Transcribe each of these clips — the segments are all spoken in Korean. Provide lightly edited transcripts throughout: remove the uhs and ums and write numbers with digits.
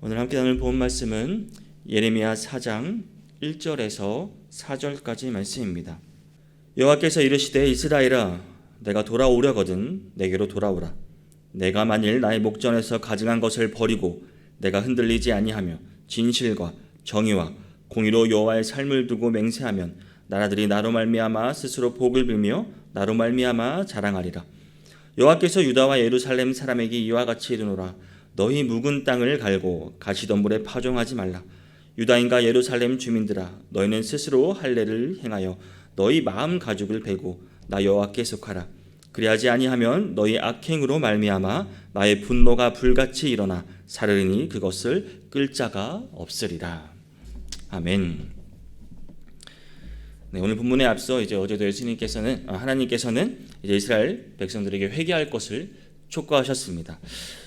오늘 함께 나눌 본 말씀은 예레미야 4장 1절에서 4절까지 말씀입니다. 여호와께서 이르시되 이스라엘아 내가 돌아오려거든 내게로 돌아오라. 내가 만일 나의 목전에서 가증한 것을 버리고 내가 흔들리지 아니하며 진실과 정의와 공의로 여호와의 삶을 두고 맹세하면 나라들이 나로 말미암아 스스로 복을 빌며 나로 말미암아 자랑하리라. 여호와께서 유다와 예루살렘 사람에게 이와 같이 이르노라. 너희 묵은 땅을 갈고 가시덤불에 파종하지 말라. 유다인과 예루살렘 주민들아 너희는 스스로 할례를 행하여 너희 마음 가죽을 베고 나 여호와께 속하라. 그리하지 아니하면 너희 악행으로 말미암아 나의 분노가 불같이 일어나 사르르니 그것을 끌 자가 없으리라. 아멘. 네, 오늘 본문에 앞서 어제도 하나님께서는 이스라엘 백성들에게 회개할 것을 촉구하셨습니다.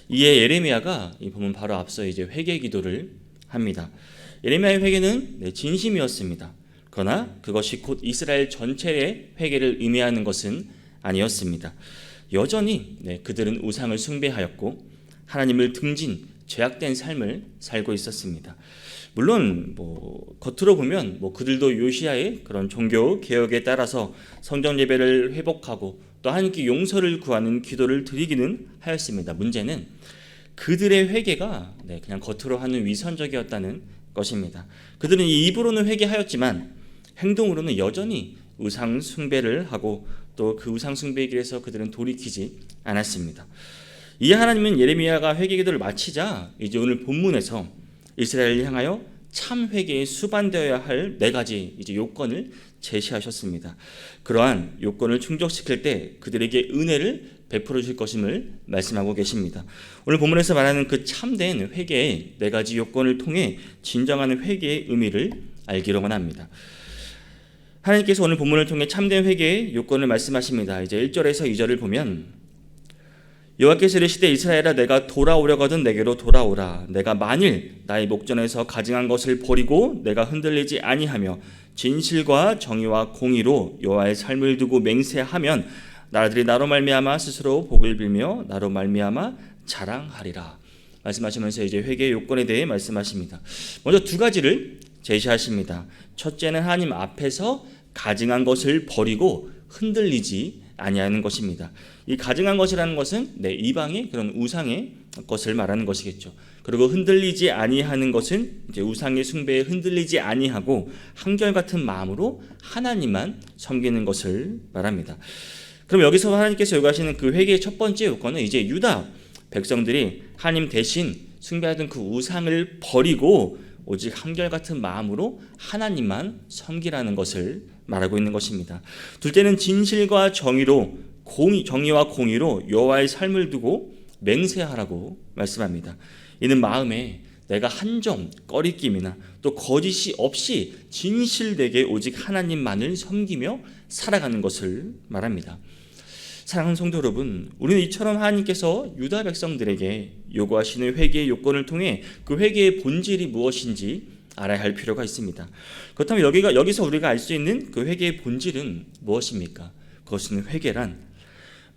이에 예레미야가 이 본문 바로 앞서 회개 기도를 합니다. 예레미야의 회개는 진심이었습니다. 그러나 그것이 곧 이스라엘 전체의 회개를 의미하는 것은 아니었습니다. 여전히 그들은 우상을 숭배하였고 하나님을 등진 죄악된 삶을 살고 있었습니다. 물론 겉으로 보면 그들도 요시야의 그런 종교 개혁에 따라서 성전 예배를 회복하고 또 하나님께 용서를 구하는 기도를 드리기는 하였습니다. 문제는 그들의 회개가 그냥 겉으로 하는 위선적이었다는 것입니다. 그들은 입으로는 회개하였지만 행동으로는 여전히 우상 숭배를 하고 또 그 우상 숭배의 길에서 그들은 돌이키지 않았습니다. 이에 하나님은 예레미야가 회개 기도를 마치자 이제 오늘 본문에서 이스라엘을 향하여 참 회개에 수반되어야 할 4가지 요건을 제시하셨습니다. 그러한 요건을 충족시킬 때 그들에게 은혜를 베풀어 줄 것임을 말씀하고 계십니다. 오늘 본문에서 말하는 그 참된 회개의 4가지 요건을 통해 진정한 회개의 의미를 알기로 합니다. 하나님께서 오늘 본문을 통해 참된 회개의 요건을 말씀하십니다. 이제 1절에서 2절을 보면 여호와께서 이르시되 이스라엘아 내가 돌아오려거든 내게로 돌아오라. 내가 만일 나의 목전에서 가증한 것을 버리고 내가 흔들리지 아니하며 진실과 정의와 공의로 여호와의 삶을 두고 맹세하면 나라들이 나로 말미암아 스스로 복을 빌며 나로 말미암아 자랑하리라. 말씀하시면서 이제 회개의 요건에 대해 말씀하십니다. 먼저 2가지를 제시하십니다. 첫째는 하나님 앞에서 가증한 것을 버리고 흔들리지 아니하는 것입니다. 이 가증한 것이라는 것은 이방의 그런 우상의 것을 말하는 것이겠죠. 그리고 흔들리지 아니하는 것은 이제 우상의 숭배에 흔들리지 아니하고 한결같은 마음으로 하나님만 섬기는 것을 말합니다. 그럼 여기서 하나님께서 요구하시는 그 회개의 첫 번째 요건은 이제 유다 백성들이 하나님 대신 숭배하던 그 우상을 버리고 오직 한결같은 마음으로 하나님만 섬기라는 것을 말하고 있는 것입니다. 둘째는 진실과 정의로 정의와 공의로 여호와의 삶을 두고 맹세하라고 말씀합니다. 이는 마음에 내가 한 점 꺼리낌이나 또 거짓이 없이 진실되게 오직 하나님만을 섬기며 살아가는 것을 말합니다. 사랑하는 성도 여러분, 우리는 이처럼 하나님께서 유다 백성들에게 요구하시는 회개의 요건을 통해 그 회개의 본질이 무엇인지 알아야 할 필요가 있습니다. 그렇다면 여기서 우리가 알 수 있는 그 회개의 본질은 무엇입니까? 그것은 회개란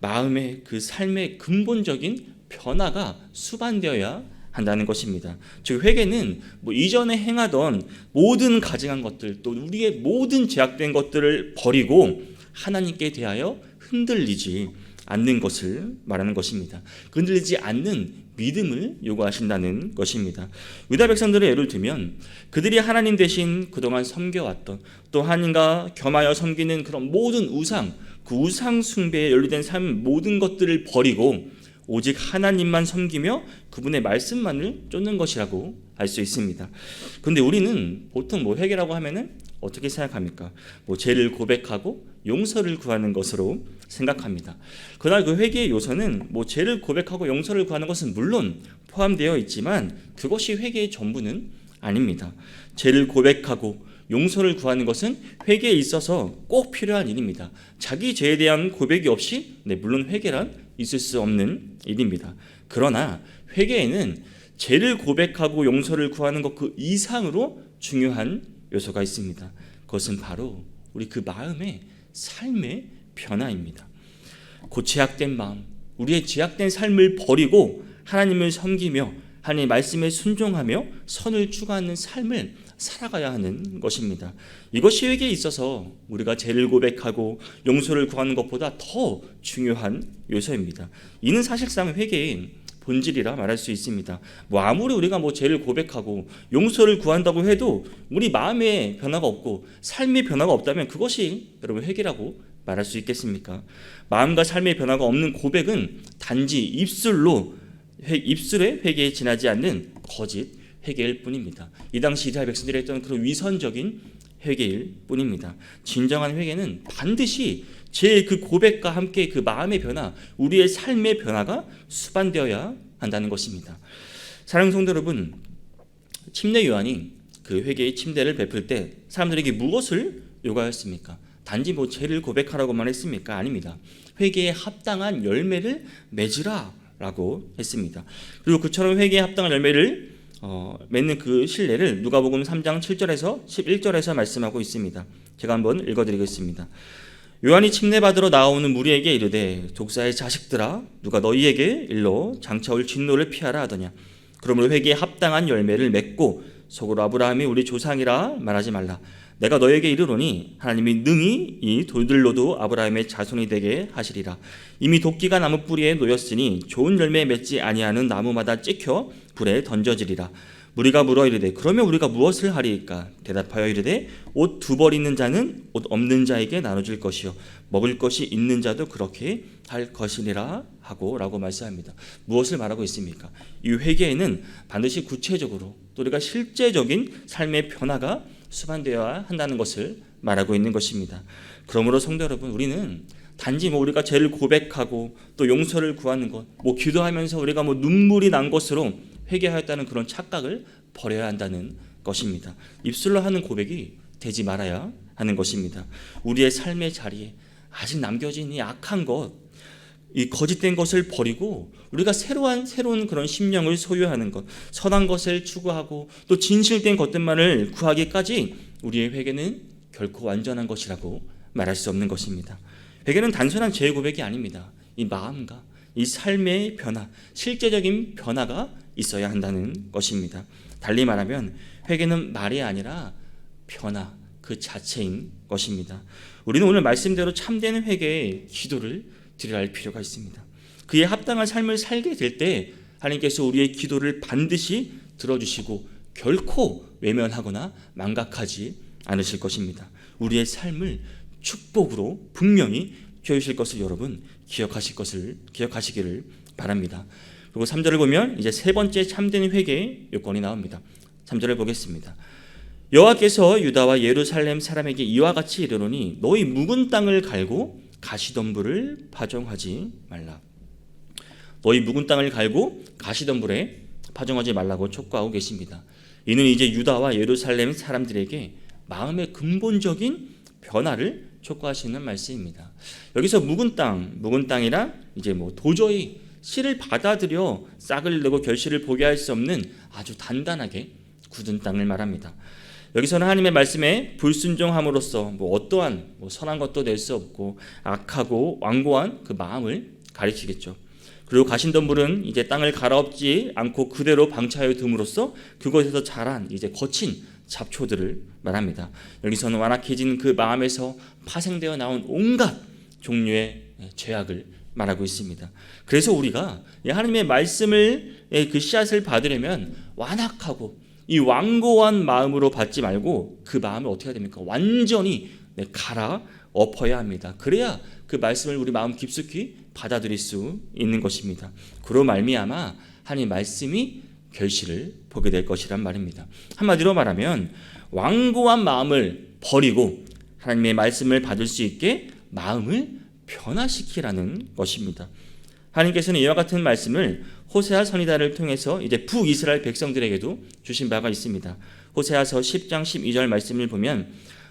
마음의 그 삶의 근본적인 변화가 수반되어야 한다는 것입니다. 즉 회개는 이전에 행하던 모든 가증한 것들 또 우리의 모든 죄악된 것들을 버리고 하나님께 대하여 흔들리지 않는 것을 말하는 것입니다. 흔들리지 않는 믿음을 요구하신다는 것입니다. 유다 백성들의 예를 들면 그들이 하나님 대신 그동안 섬겨왔던 또 하나님과 겸하여 섬기는 그런 모든 우상, 그 우상 숭배에 연루된 삶 모든 것들을 버리고 오직 하나님만 섬기며 그분의 말씀만을 쫓는 것이라고 알 수 있습니다. 그런데 우리는 보통 회개라고 하면은 어떻게 생각합니까? 죄를 고백하고 용서를 구하는 것으로 생각합니다. 그러나 그 회개의 요소는 죄를 고백하고 용서를 구하는 것은 물론 포함되어 있지만 그것이 회개의 전부는 아닙니다. 죄를 고백하고 용서를 구하는 것은 회개에 있어서 꼭 필요한 일입니다. 자기 죄에 대한 고백이 없이 물론 회개란 있을 수 없는 일입니다. 그러나 회개에는 죄를 고백하고 용서를 구하는 것 그 이상으로 중요한 요소가 있습니다. 그것은 바로 우리 그 마음의 삶의 변화입니다. 그 죄악된 마음, 우리의 죄악된 삶을 버리고 하나님을 섬기며 하나님의 말씀에 순종하며 선을 추구하는 삶을 살아가야 하는 것입니다. 이것이 회개에 있어서 우리가 죄를 고백하고 용서를 구하는 것보다 더 중요한 요소입니다. 이는 사실상 회개의 본질이라 말할 수 있습니다. 아무리 우리가 죄를 고백하고 용서를 구한다고 해도 우리 마음에 변화가 없고 삶의 변화가 없다면 그것이 여러분 회개라고 말할 수 있겠습니까? 마음과 삶의 변화가 없는 고백은 단지 입술의 회개에 지나지 않는 거짓 회개일 뿐입니다. 이 당시 이스라엘 백성들이 했던 그런 위선적인 회개일 뿐입니다. 진정한 회개는 반드시 제 그 고백과 함께 그 마음의 변화, 우리의 삶의 변화가 수반되어야 한다는 것입니다. 사랑하는 성도 여러분, 침례 요한이 그 회개의 침례를 베풀 때 사람들에게 무엇을 요구하였습니까? 단지 죄를 고백하라고만 했습니까? 아닙니다. 회개에 합당한 열매를 맺으라라고 했습니다. 그리고 그처럼 회개에 합당한 열매를 맺는 그 신뢰를 누가복음 3장 7절에서 11절에서 말씀하고 있습니다. 제가 한번 읽어드리겠습니다. 요한이 침례받으러 나오는 무리에게 이르되 독사의 자식들아 누가 너희에게 일러 장차올 진노를 피하라 하더냐. 그러므로 회개에 합당한 열매를 맺고 속으로 아브라함이 우리 조상이라 말하지 말라. 내가 너에게 이르노니 하나님이 능히 이 돌들로도 아브라함의 자손이 되게 하시리라. 이미 도끼가 나무 뿌리에 놓였으니 좋은 열매 맺지 아니하는 나무마다 찍혀 불에 던져지리라. 무리가 물어 이르되 그러면 우리가 무엇을 하리이까? 대답하여 이르되 옷 두 벌 있는 자는 옷 없는 자에게 나눠줄 것이요 먹을 것이 있는 자도 그렇게 할 것이니라 하고 라고 말씀합니다. 무엇을 말하고 있습니까? 이 회개에는 반드시 구체적으로 또 우리가 실제적인 삶의 변화가 수반되어야 한다는 것을 말하고 있는 것입니다. 그러므로 성도 여러분, 우리는 단지 우리가 죄를 고백하고 또 용서를 구하는 것, 기도하면서 우리가 눈물이 난 것으로 회개하였다는 그런 착각을 버려야 한다는 것입니다. 입술로 하는 고백이 되지 말아야 하는 것입니다. 우리의 삶의 자리에 아직 남겨진 이 악한 것, 이 거짓된 것을 버리고 우리가 새로운 그런 심령을 소유하는 것, 선한 것을 추구하고 또 진실된 것들만을 구하기까지 우리의 회개는 결코 완전한 것이라고 말할 수 없는 것입니다. 회개는 단순한 죄 고백이 아닙니다. 이 마음과 이 삶의 변화, 실제적인 변화가 있어야 한다는 것입니다. 달리 말하면 회개는 말이 아니라 변화 그 자체인 것입니다. 우리는 오늘 말씀대로 참된 회개의 기도를 드려야 할 필요가 있습니다. 그에 합당한 삶을 살게 될 때 하나님께서 우리의 기도를 반드시 들어주시고 결코 외면하거나 망각하지 않으실 것입니다. 우리의 삶을 축복으로 분명히 채우실 것을 여러분 기억하시기를 바랍니다. 그리고 3절을 보면 이제 세 번째 참된 회개의 요건이 나옵니다. 3절을 보겠습니다. 여호와께서 유다와 예루살렘 사람에게 이와 같이 이르노니 너희 묵은 땅을 갈고 가시덤불을 파종하지 말라. 너희 묵은 땅을 갈고 가시덤불에 파종하지 말라고 촉구하고 계십니다. 이는 이제 유다와 예루살렘 사람들에게 마음의 근본적인 변화를 촉구하시는 말씀입니다. 여기서 묵은 땅이라 이제 도저히 씨를 받아들여 싹을 내고 결실을 보게 할 수 없는 아주 단단하게 굳은 땅을 말합니다. 여기서는 하나님의 말씀에 불순종함으로써 어떠한 선한 것도 낼 수 없고 악하고 완고한 그 마음을 가리키겠죠. 그리고 가시덤불은 이제 땅을 갈아엎지 않고 그대로 방치하여 둠으로써 그곳에서 자란 이제 거친 잡초들을 말합니다. 여기서는 완악해진 그 마음에서 파생되어 나온 온갖 종류의 죄악을 말하고 있습니다. 그래서 우리가 하나님의 말씀을 그 씨앗을 받으려면 완악하고 이 완고한 마음으로 받지 말고 그 마음을 어떻게 해야 됩니까? 완전히 갈아 엎어야 합니다. 그래야 그 말씀을 우리 마음 깊숙이 받아들일 수 있는 것입니다. 그로 말미암아 하나님의 말씀이 결실을 보게 될 것이란 말입니다. 한마디로 말하면 완고한 마음을 버리고 하나님의 말씀을 받을 수 있게 마음을 변화시키라는 것입니다. 하나님께서는 이와 같은 말씀을 호세아 선지자를 통해서 이제 북이스라엘 백성들에게도 주신 바가 있습니다. 호세아서 10장 12절 말씀을 보면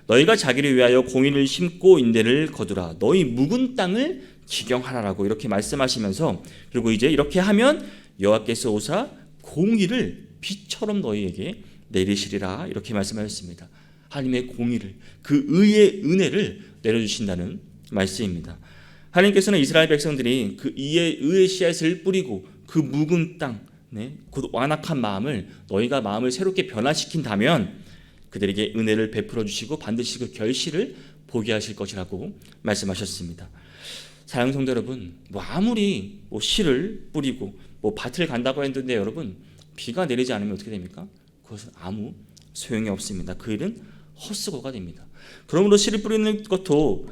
너희가 자기를 위하여 공의를 심고 인대를 거두라. 너희 묵은 땅을 기경하라라고 이렇게 말씀하시면서 그리고 이제 이렇게 하면 여호와께서 오사 공의를 비처럼 너희에게 내리시리라 이렇게 말씀하셨습니다. 하나님의 공의를 그 의의 은혜를 내려주신다는 말씀입니다. 하나님께서는 이스라엘 백성들이 그 의의 씨앗을 뿌리고 그 묵은 땅, 곧 완악한 마음을 너희가 마음을 새롭게 변화시킨다면 그들에게 은혜를 베풀어 주시고 반드시 그 결실을 보게 하실 것이라고 말씀하셨습니다. 사랑하는 성도 여러분, 아무리 씨를 뿌리고 밭을 간다고 했는데 여러분 비가 내리지 않으면 어떻게 됩니까? 그것은 아무 소용이 없습니다. 그 일은 헛수고가 됩니다. 그러므로 씨를 뿌리는 것도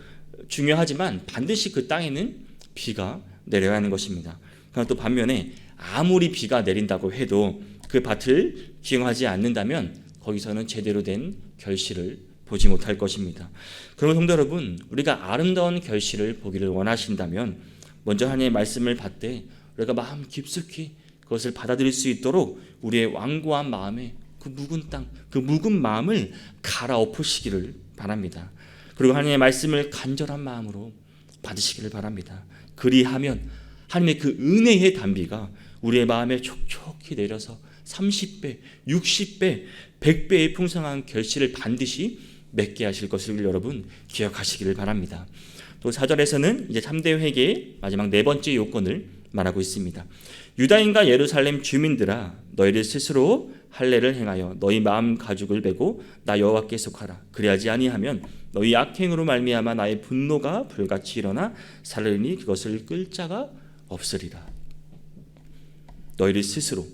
중요하지만 반드시 그 땅에는 비가 내려야 하는 것입니다. 그러나 또 반면에 아무리 비가 내린다고 해도 그 밭을 기용하지 않는다면 거기서는 제대로 된 결실을 보지 못할 것입니다. 그러면 성도 여러분, 우리가 아름다운 결실을 보기를 원하신다면 먼저 하나님의 말씀을 받되 우리가 마음 깊숙이 그것을 받아들일 수 있도록 우리의 완고한 마음에 그 묵은 땅, 그 묵은 마음을 갈아엎으시기를 바랍니다. 그리고 하나님의 말씀을 간절한 마음으로 받으시기를 바랍니다. 그리하면 하나님의 그 은혜의 단비가 우리의 마음에 촉촉히 내려서 30배, 60배, 100배의 풍성한 결실을 반드시 맺게 하실 것을 여러분 기억하시기를 바랍니다. 또 4절에서는 이제 참대 회개의 마지막 네 번째 요건을 말하고 있습니다. 유다인과 예루살렘 주민들아, 너희를 스스로 할례를 행하여 너희 마음 가죽을 베고 나 여호와께 속하라. 그리하지 아니하면 너희 악행으로 말미암아 나의 분노가 불같이 일어나 살르니 그것을 끌 자가 없으리라. 너희를 스스로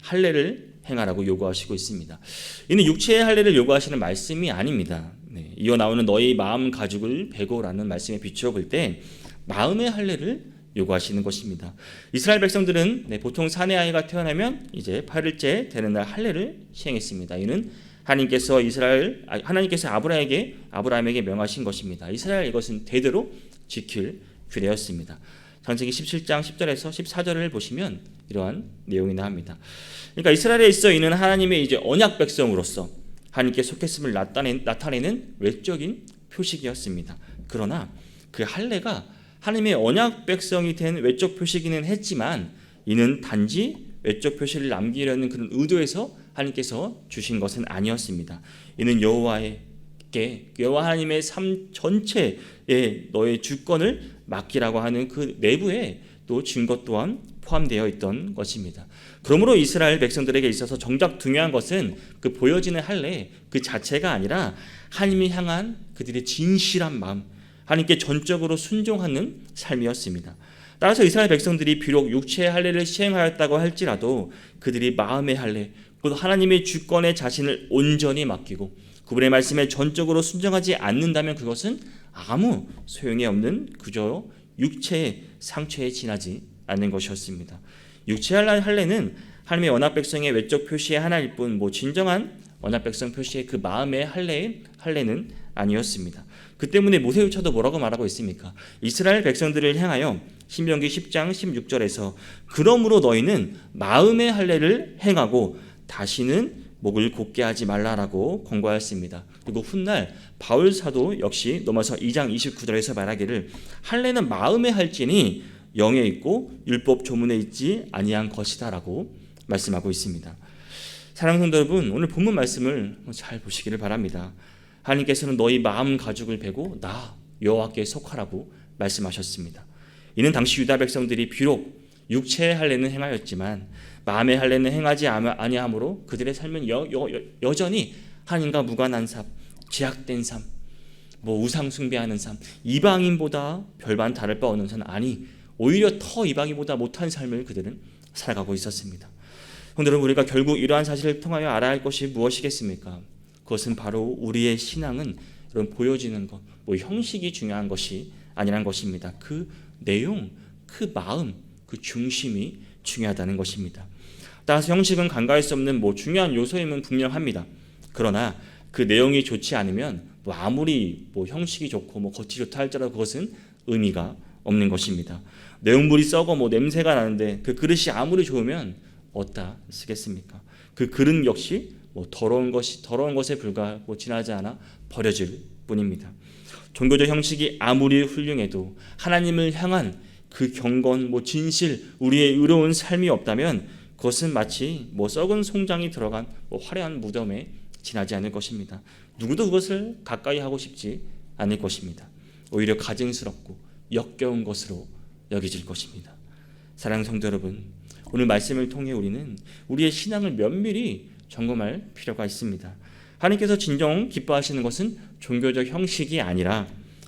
할례를 행하라고 요구하시고 있습니다. 이는 육체의 할례를 요구하시는 말씀이 아닙니다. 이어 나오는 너희 마음 가죽을 베고라는 말씀에 비추어 볼 때 마음의 할례를 요구하시는 것입니다. 이스라엘 백성들은 보통 사내 아이가 태어나면 이제 8일째 되는 날 할례를 시행했습니다. 이는 하나님께서 아브라함에게 명하신 것입니다. 이스라엘 이것은 대대로 지킬 규례였습니다. 창세기 17장 10절에서 14절을 보시면 이러한 내용이 나옵니다. 그러니까 이스라엘에 있어 이는 하나님의 이제 언약 백성으로서 하나님께 속했음을 나타내는 외적인 표식이었습니다. 그러나 그 할례가 하나님의 언약 백성이 된 외적 표시기는 했지만 이는 단지 외적 표시를 남기려는 그런 의도에서 하나님께서 주신 것은 아니었습니다. 이는 여호와 하나님의 삶 전체에 너의 주권을 맡기라고 하는 그 내부에 또 증거 또한 포함되어 있던 것입니다. 그러므로 이스라엘 백성들에게 있어서 정작 중요한 것은 그 보여지는 할례 그 자체가 아니라 하나님을 향한 그들의 진실한 마음, 하나님께 전적으로 순종하는 삶이었습니다. 따라서 이스라엘 백성들이 비록 육체의 할례를 시행하였다고 할지라도 그들이 마음의 할례, 곧 하나님의 주권에 자신을 온전히 맡기고 그분의 말씀에 전적으로 순종하지 않는다면 그것은 아무 소용이 없는 그저 육체의 상처에 지나지 않는 것이었습니다. 육체의 할례는 하나님의 언약 백성의 외적 표시의 하나일 뿐 진정한 언약 백성 표시의 그 마음의 할례는 아니었습니다. 그 때문에 모세율차도 뭐라고 말하고 있습니까? 이스라엘 백성들을 향하여 신명기 10장 16절에서 그러므로 너희는 마음의 할례를 행하고 다시는 목을 곧게 하지 말라라고 권고하였습니다. 그리고 훗날 바울 사도 역시 넘어서 2장 29절에서 말하기를 할례는 마음에 할지니 영에 있고 율법 조문에 있지 아니한 것이다라고 말씀하고 있습니다. 사랑하는 성도 여러분, 오늘 본문 말씀을 잘 보시기를 바랍니다. 하나님께서는 너희 마음 가죽을 베고 나 여호와께 속하라고 말씀하셨습니다. 이는 당시 유다 백성들이 비록 육체의 할례는 행하였지만 마음의 할례는 행하지 아니하므로 그들의 삶은 여전히 하나님과 무관한 삶, 제약된 삶, 우상 숭배하는 삶, 이방인보다 별반 다를 바 없는 삶, 아니 오히려 더 이방인보다 못한 삶을 그들은 살아가고 있었습니다. 여러분, 우리가 결국 이러한 사실을 통하여 알아야 할 것이 무엇이겠습니까? 그것은 바로 우리의 신앙은 이런 보여지는 것, 형식이 중요한 것이 아니란 것입니다. 그 내용, 그 마음, 그 중심이 중요하다는 것입니다. 따라서 형식은 간과할 수 없는 중요한 요소임은 분명합니다. 그러나 그 내용이 좋지 않으면 아무리 형식이 좋고 겉이 좋다 할지라도 그것은 의미가 없는 것입니다. 내용물이 썩어 냄새가 나는데 그 그릇이 아무리 좋으면 어디다 쓰겠습니까? 그 그릇 역시 더러운 것에 불과하고 지나지 않아 버려질 뿐입니다. 종교적 형식이 아무리 훌륭해도 하나님을 향한 그 경건, 진실, 우리의 의로운 삶이 없다면 그것은 마치 썩은 송장이 들어간 화려한 무덤에 지나지 않을 것입니다. 누구도 그것을 가까이 하고 싶지 않을 것입니다. 오히려 가증스럽고 역겨운 것으로 여겨질 것입니다. 사랑하는 성도 여러분, 오늘 말씀을 통해 우리는 우리의 신앙을 면밀히 점검할 필요가 있습니다. 하나님께서 진정 기뻐하시는 것은 종교적 형식이 아니라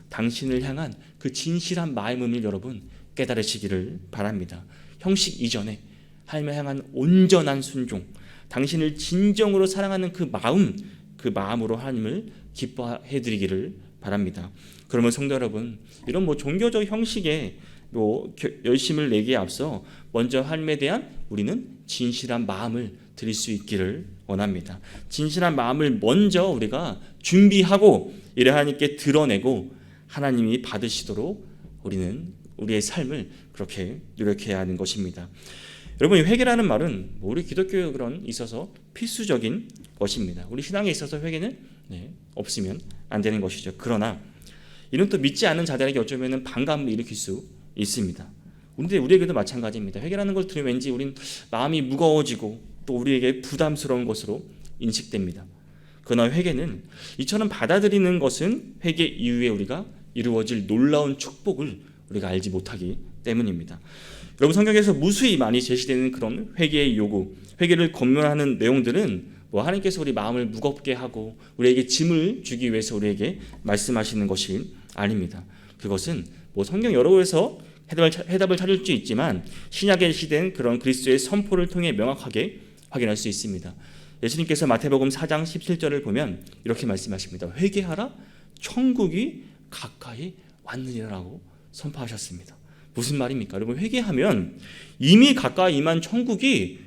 당신을 향한 그 진실한 마음을 여러분 깨달으시기를 바랍니다. 형식 이전에 하나님을 향한 온전한 순종, 당신을 진정으로 사랑하는 그 마음으로 하나님을 기뻐해 드리기를 바랍니다. 그러면 성도 여러분, 이런 종교적 형식에 열심을 내기에 앞서 먼저 하나님에 대한 우리는 진실한 마음을 드릴 수 있기를 원합니다. 진실한 마음을 먼저 우리가 준비하고 이래 하나님께 드러내고 하나님이 받으시도록 우리는 우리의 삶을 그렇게 노력해야 하는 것입니다. 여러분, 회개라는 말은 우리 기독교에 있어서 필수적인 것입니다. 우리 신앙에 있어서 회개는 없으면 안 되는 것이죠. 그러나 이는 또 믿지 않는 자들에게 어쩌면 반감을 일으킬 수 있습니다. 그런데 우리에게도 마찬가지입니다. 회개라는 걸 들으면 왠지 우린 마음이 무거워지고 또 우리에게 부담스러운 것으로 인식됩니다. 그러나 회개는 이처럼 받아들이는 것은 회개 이후에 우리가 이루어질 놀라운 축복을 우리가 알지 못하기 때문입니다. 여러분, 성경에서 무수히 많이 제시되는 그런 회개의 요구, 회개를 권면하는 내용들은 하나님께서 우리 마음을 무겁게 하고 우리에게 짐을 주기 위해서 우리에게 말씀하시는 것이 아닙니다. 그것은 성경 여러 곳에서 해답을 찾을 수 있지만 신약에 제시된 그런 그리스도의 선포를 통해 명확하게 확인할 수 있습니다. 예수님께서 마태복음 4장 17절을 보면 이렇게 말씀하십니다. 회개하라, 천국이 가까이 왔느니라라고 선포하셨습니다. 무슨 말입니까? 여러분, 회개하면 이미 가까이 임한 천국이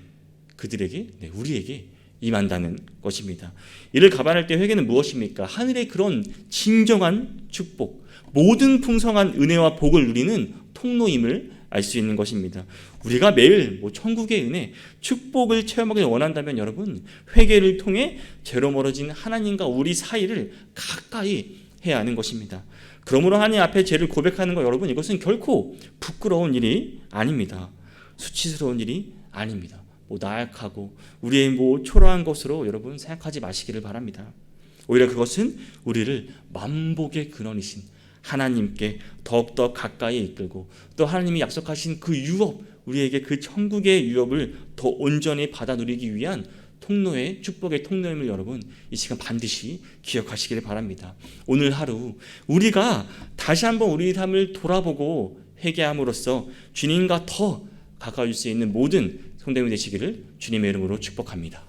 그들에게, 우리에게 임한다는 것입니다. 이를 가발할 때 회개는 무엇입니까? 하늘의 그런 진정한 축복, 모든 풍성한 은혜와 복을 누리는 통로임을 알 수 있는 것입니다. 우리가 매일 천국의 은혜, 축복을 체험하길 원한다면 여러분, 회개를 통해 죄로 멀어진 하나님과 우리 사이를 가까이 해야 하는 것입니다. 그러므로 하나님 앞에 죄를 고백하는 것, 여러분, 이것은 결코 부끄러운 일이 아닙니다. 수치스러운 일이 아닙니다. 나약하고 우리의 초라한 것으로 여러분 생각하지 마시기를 바랍니다. 오히려 그것은 우리를 만복의 근원이신 하나님께 더욱더 가까이 이끌고 또 하나님이 약속하신 그 유업, 우리에게 그 천국의 유업을 더 온전히 받아 누리기 위한 통로의 축복의 통로임을 여러분 이 시간 반드시 기억하시기를 바랍니다. 오늘 하루 우리가 다시 한번 우리 삶을 돌아보고 회개함으로써 주님과 더 가까워질 수 있는 모든 성도님이 되시기를 주님의 이름으로 축복합니다.